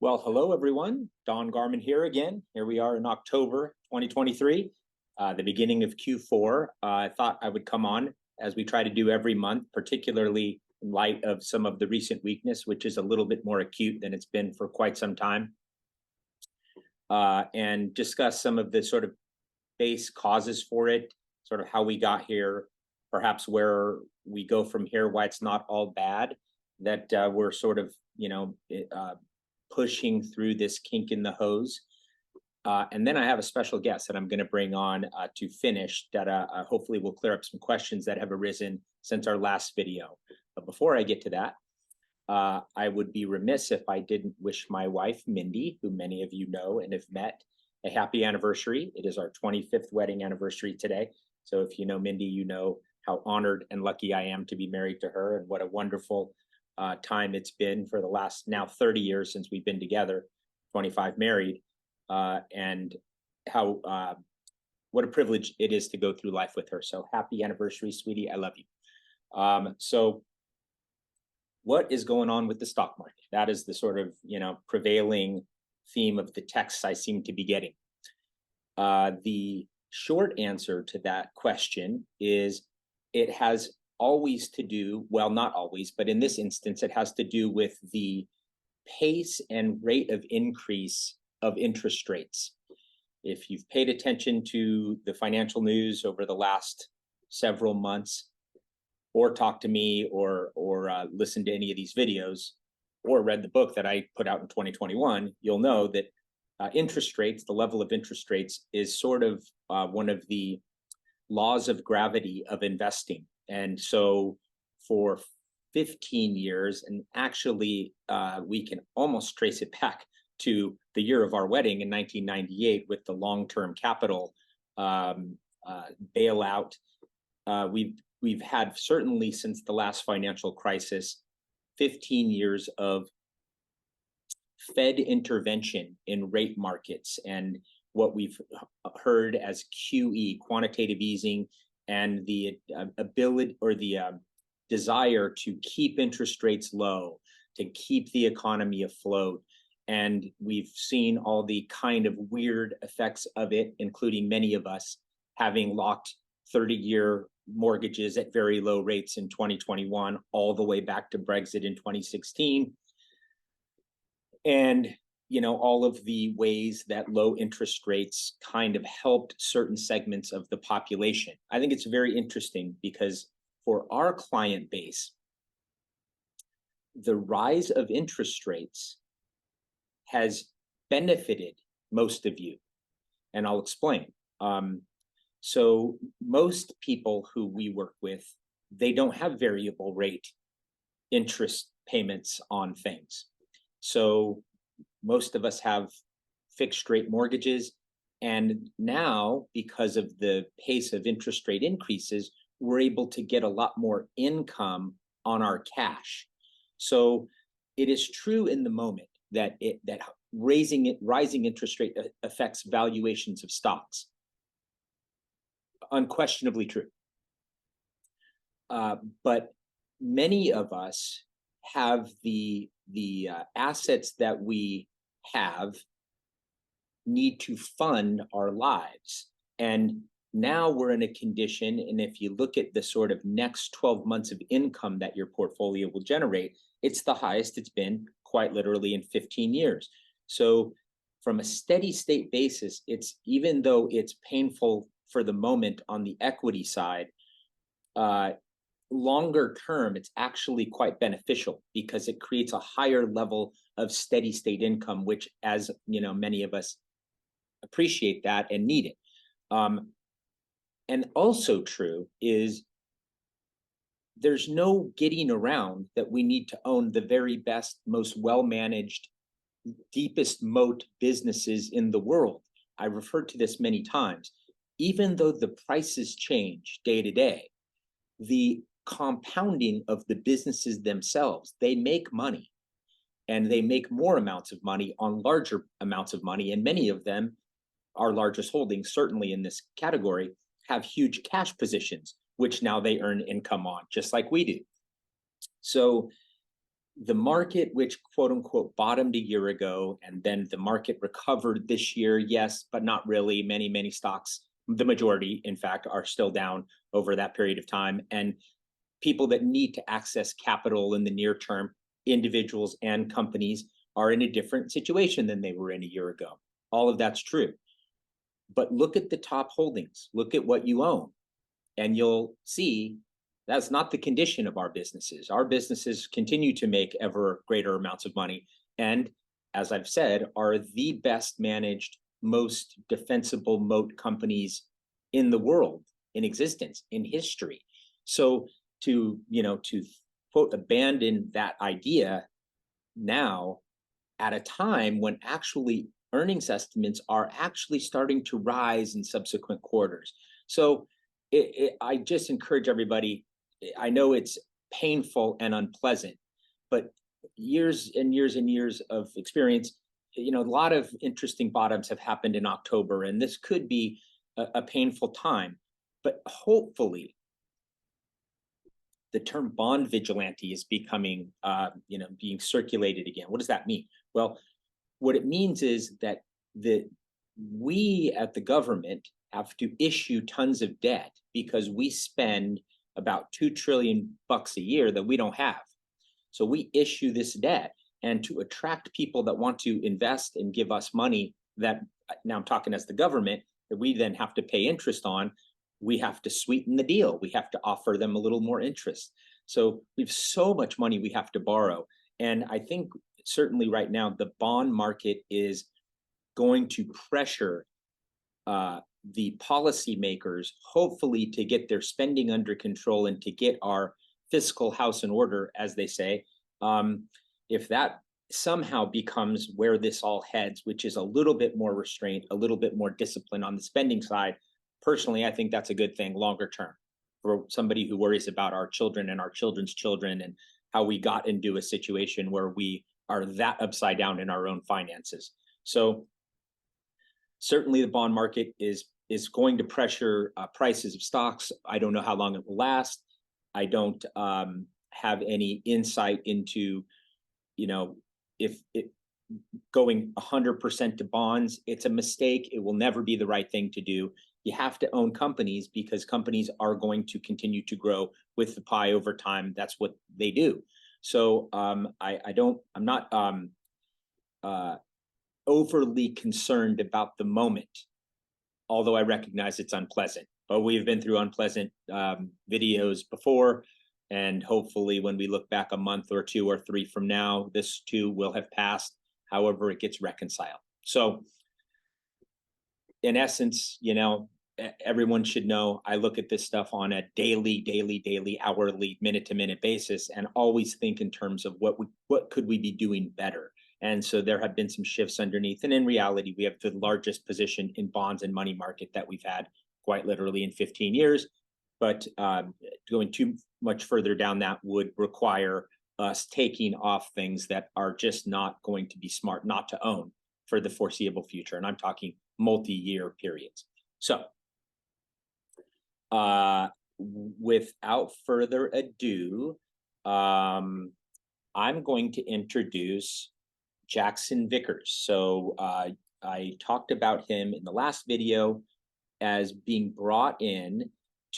Well, hello everyone. Don Garman here again. Here we are in October 2023, the beginning of Q4. I thought I would come on as we try to do every month, particularly in light of some of the recent weakness, which is a little bit more acute than it's been for quite some time, and discuss some of the sort of base causes for it, sort of how we got here, perhaps where we go from here, why it's not all bad, that we're sort of, pushing through this kink in the hose. And then I have a special guest that I'm going to bring on to finish that hopefully will clear up some questions that have arisen since our last video. But before I get to that, I would be remiss if I didn't wish my wife, Mindy, who many of you know and have met, a happy anniversary. It is our 25th wedding anniversary today. So if you know Mindy, you know how honored and lucky I am to be married to her, and what a wonderful time it's been for the last now 30 years since we've been together, 25 married, and how what a privilege it is to go through life with her. So happy anniversary, sweetie. I love you. So what is going on with the stock market? That is the sort of prevailing theme of the texts I seem to be getting. The short answer to that question is it has always to do, well, not always, but in this instance, it has to do with the pace and rate of increase of interest rates. If you've paid attention to the financial news over the last several months, or talked to me, or listened to any of these videos, or read the book that I put out in 2021, you'll know that interest rates, the level of interest rates, is sort of one of the laws of gravity of investing. And so for 15 years, and actually we can almost trace it back to the year of our wedding in 1998 with the long-term capital bailout, we've had, certainly since the last financial crisis, 15 years of Fed intervention in rate markets, and what we've heard as QE, quantitative easing, and the ability or the desire to keep interest rates low, to keep the economy afloat. And we've seen all the kind of weird effects of it, including many of us having locked 30-year mortgages at very low rates in 2021, all the way back to Brexit in 2016. And all of the ways that low interest rates kind of helped certain segments of the population. I think it's very interesting because for our client base, the rise of interest rates has benefited most of you. And I'll explain. So most people who we work with, they don't have variable rate interest payments on things. So most of us have fixed rate mortgages. And now, because of the pace of interest rate increases, we're able to get a lot more income on our cash. So it is true in the moment that rising interest rate affects valuations of stocks. Unquestionably true. But many of us have the assets that we have need to fund our lives. And now we're in a condition, and if you look at the sort of next 12 months of income that your portfolio will generate, it's the highest it's been quite literally in 15 years. So from a steady state basis, it's, even though it's painful for the moment on the equity side, longer term, it's actually quite beneficial because it creates a higher level of steady state income, which, as many of us appreciate that and need it. And also true is there's no getting around that we need to own the very best, most well-managed, deepest moat businesses in the world. I referred to this many times. Even though the prices change day to day, the compounding of the businesses themselves, they make money, and they make more amounts of money on larger amounts of money. And many of them, our largest holdings, certainly in this category, have huge cash positions, which now they earn income on, just like we do. So the market, which quote unquote bottomed a year ago, and then the market recovered this year, yes, but not really. Many stocks, the majority, in fact, are still down over that period of time. And people that need to access capital in the near term, individuals and companies, are in a different situation than they were in a year ago. All of that's true. But look at the top holdings, look at what you own, and you'll see that's not the condition of our businesses. Our businesses continue to make ever greater amounts of money. And as I've said, are the best managed, most defensible moat companies in the world, in existence, in history. So to quote, abandon that idea now at a time when actually earnings estimates are actually starting to rise in subsequent quarters. So I just encourage everybody. I know it's painful and unpleasant, but years and years and years of experience, a lot of interesting bottoms have happened in October, and this could be a painful time. But hopefully, the term bond vigilante is becoming, being circulated again. What does that mean? Well, what it means is that we at the government have to issue tons of debt because we spend about $2 trillion a year that we don't have. So we issue this debt, and to attract people that want to invest and give us money, that now I'm talking as the government, that we then have to pay interest on, we have to sweeten the deal. We have to offer them a little more interest. So we have so much money we have to borrow. And I think certainly right now, the bond market is going to pressure the policymakers, hopefully, to get their spending under control and to get our fiscal house in order, as they say. If that somehow becomes where this all heads, which is a little bit more restraint, a little bit more discipline on the spending side, personally, I think that's a good thing longer term for somebody who worries about our children and our children's children and how we got into a situation where we are that upside down in our own finances. So certainly the bond market is going to pressure prices of stocks. I don't know how long it will last. I don't have any insight into, if it going 100% to bonds. It's a mistake. It will never be the right thing to do. You have to own companies because companies are going to continue to grow with the pie over time. That's what they do. So I'm not overly concerned about the moment, although I recognize it's unpleasant. But we've been through unpleasant videos before, and hopefully when we look back a month or two or three from now, this too will have passed, however it gets reconciled. So in essence, everyone should know I look at this stuff on a daily, hourly, minute-to-minute basis, and always think in terms of what could we be doing better. And so there have been some shifts underneath. And in reality, we have the largest position in bonds and money market that we've had quite literally in 15 years. But going too much further down that would require us taking off things that are just not going to be smart not to own for the foreseeable future. And I'm talking multi-year periods. So without further ado, I'm going to introduce Jackson Vickers. So I talked about him in the last video as being brought in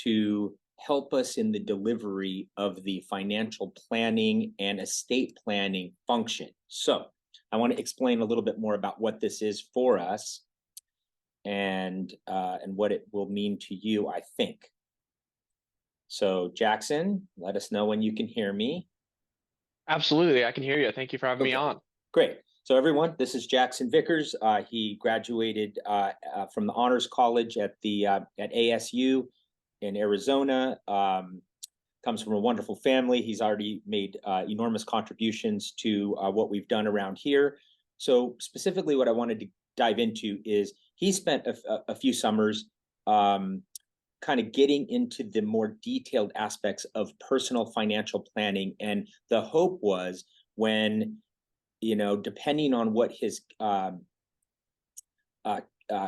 to help us in the delivery of the financial planning and estate planning function. So I want to explain a little bit more about what this is for us and what it will mean to you, I think. So Jackson, let us know when you can hear me. Absolutely, I can hear you. Thank you for having me on. Great. So everyone, this is Jackson Vickers. He graduated from the Honors College at ASU in Arizona. Comes from a wonderful family. He's already made enormous contributions to what we've done around here. So specifically what I wanted to dive into is he spent a few summers kind of getting into the more detailed aspects of personal financial planning. And the hope was when, depending on what his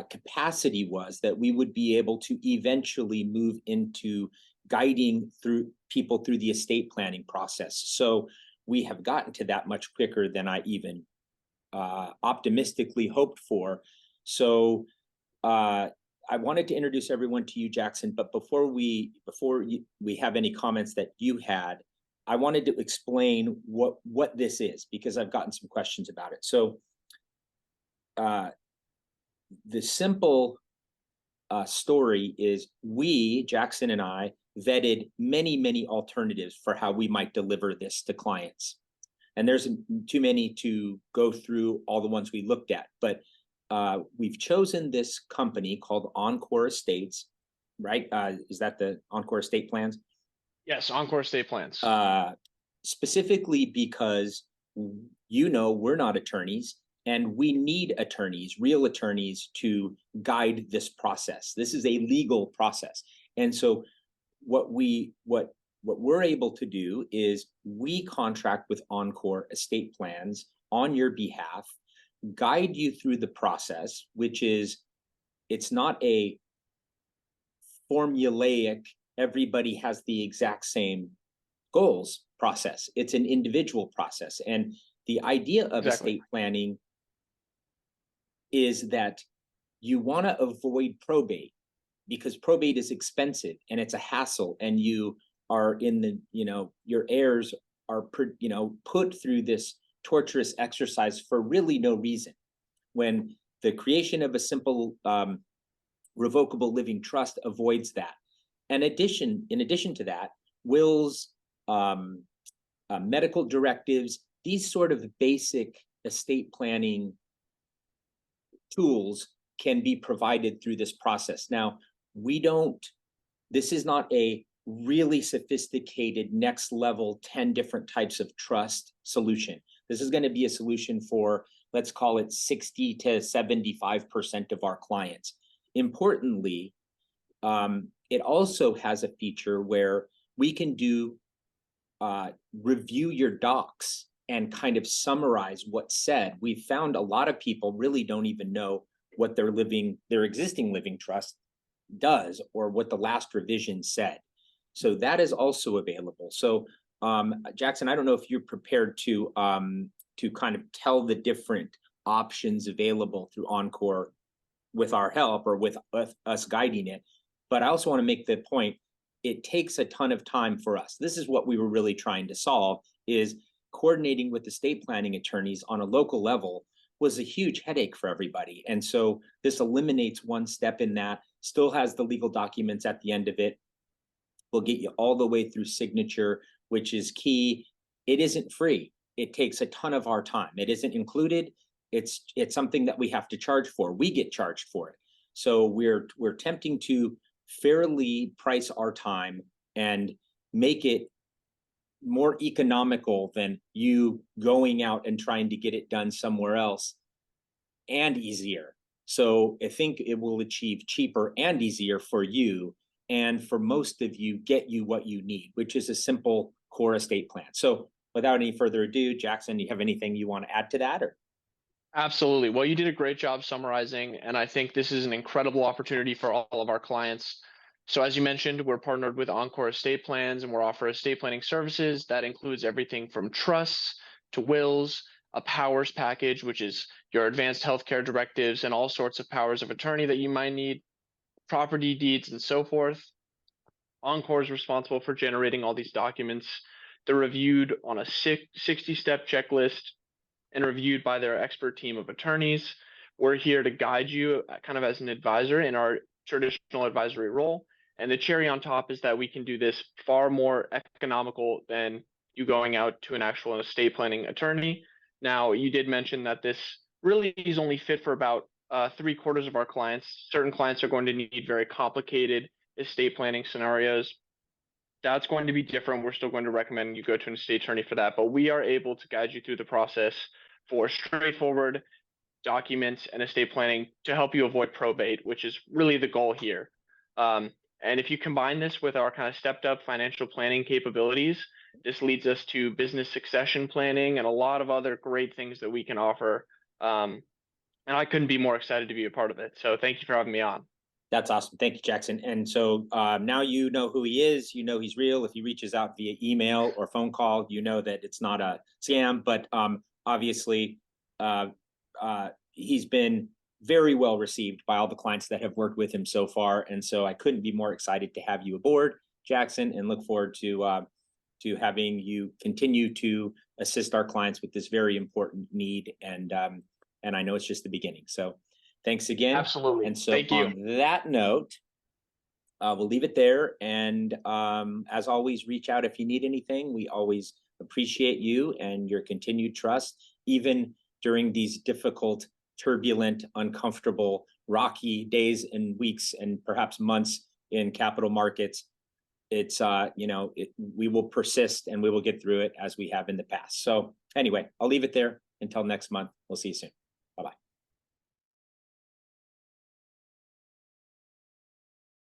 capacity was, that we would be able to eventually move into guiding through people through the estate planning process. So we have gotten to that much quicker than I even optimistically hoped for. So I wanted to introduce everyone to you, Jackson, but before we have any comments that you had, I wanted to explain what this is, because I've gotten some questions about it. So the simple story is, Jackson and I, vetted many alternatives for how we might deliver this to clients. And there's too many to go through all the ones we looked at, but we've chosen this company called Encore Estates, right? Is that the Encore Estate Plans? Yes, Encore Estate Plans. Specifically because, we're not attorneys, and we need attorneys, real attorneys, to guide this process. This is a legal process. And so what we're able to do is we contract with Encore Estate Plans on your behalf, guide you through the process, which is, it's not a formulaic, everybody has the exact same goals process. It's an individual process. And the idea of estate planning is that you want to avoid probate, because probate is expensive and it's a hassle, and you are in the, your heirs are, put through this torturous exercise for really no reason, when the creation of a simple revocable living trust avoids that. And in addition to that, wills, medical directives, these sort of basic estate planning tools can be provided through this process. Now, this is not a really sophisticated next level 10 different types of trust solution. This is going to be a solution for, let's call it 60 to 75% of our clients. Importantly, it also has a feature where we can review your docs and kind of summarize what's said. We've found a lot of people really don't even know what their existing living trust does, or what the last revision said. So that is also available. So Jackson, I don't know if you're prepared to kind of tell the different options available through Encore with our help, or with us guiding it. But I also want to make the point, it takes a ton of time for us. This is what we were really trying to solve, is coordinating with estate planning attorneys on a local level was a huge headache for everybody. And so this eliminates one step in that, still has the legal documents at the end of it. We'll get you all the way through signature, which is key. It isn't free. It takes a ton of our time. It isn't included. It's something that we have to charge for. We get charged for it. So we're attempting to fairly price our time and make it more economical than you going out and trying to get it done somewhere else, and easier. So I think it will achieve cheaper and easier for you, and for most of you, get you what you need, which is a simple core estate plan. So without any further ado, Jackson, do you have anything you want to add to that? Or? Absolutely. Well, you did a great job summarizing, and I think this is an incredible opportunity for all of our clients. So as you mentioned, we're partnered with Encore Estate Plans, and we're offering estate planning services. That includes everything from trusts to wills, a powers package, which is your advanced healthcare directives and all sorts of powers of attorney that you might need, property deeds, and so forth. Encore is responsible for generating all these documents. They're reviewed on a 60-step checklist and reviewed by their expert team of attorneys. We're here to guide you kind of as an advisor in our traditional advisory role. And the cherry on top is that we can do this far more economical than you going out to an actual estate planning attorney. Now, you did mention that this really is only fit for about 3/4 of our clients. Certain clients are going to need very complicated estate planning scenarios. That's going to be different. We're still going to recommend you go to an estate attorney for that, but we are able to guide you through the process for straightforward documents and estate planning to help you avoid probate, which is really the goal here. And if you combine this with our kind of stepped up financial planning capabilities, this leads us to business succession planning and a lot of other great things that we can offer. And I couldn't be more excited to be a part of it. So thank you for having me on. That's awesome. Thank you, Jackson. And so now you know who he is. You know he's real. If he reaches out via email or phone call, you know that it's not a scam. But obviously, he's been very well received by all the clients that have worked with him so far. And so I couldn't be more excited to have you aboard, Jackson, and look forward to having you continue to assist our clients with this very important need. And I know it's just the beginning. So thanks again. Absolutely. And so Thank you. on that note, we'll leave it there. And as always, reach out if you need anything. We always appreciate you and your continued trust, even during these difficult, turbulent, uncomfortable, rocky days and weeks and perhaps months in capital markets. It's we will persist and we will get through it as we have in the past. So anyway, I'll leave it there until next month. We'll see you soon.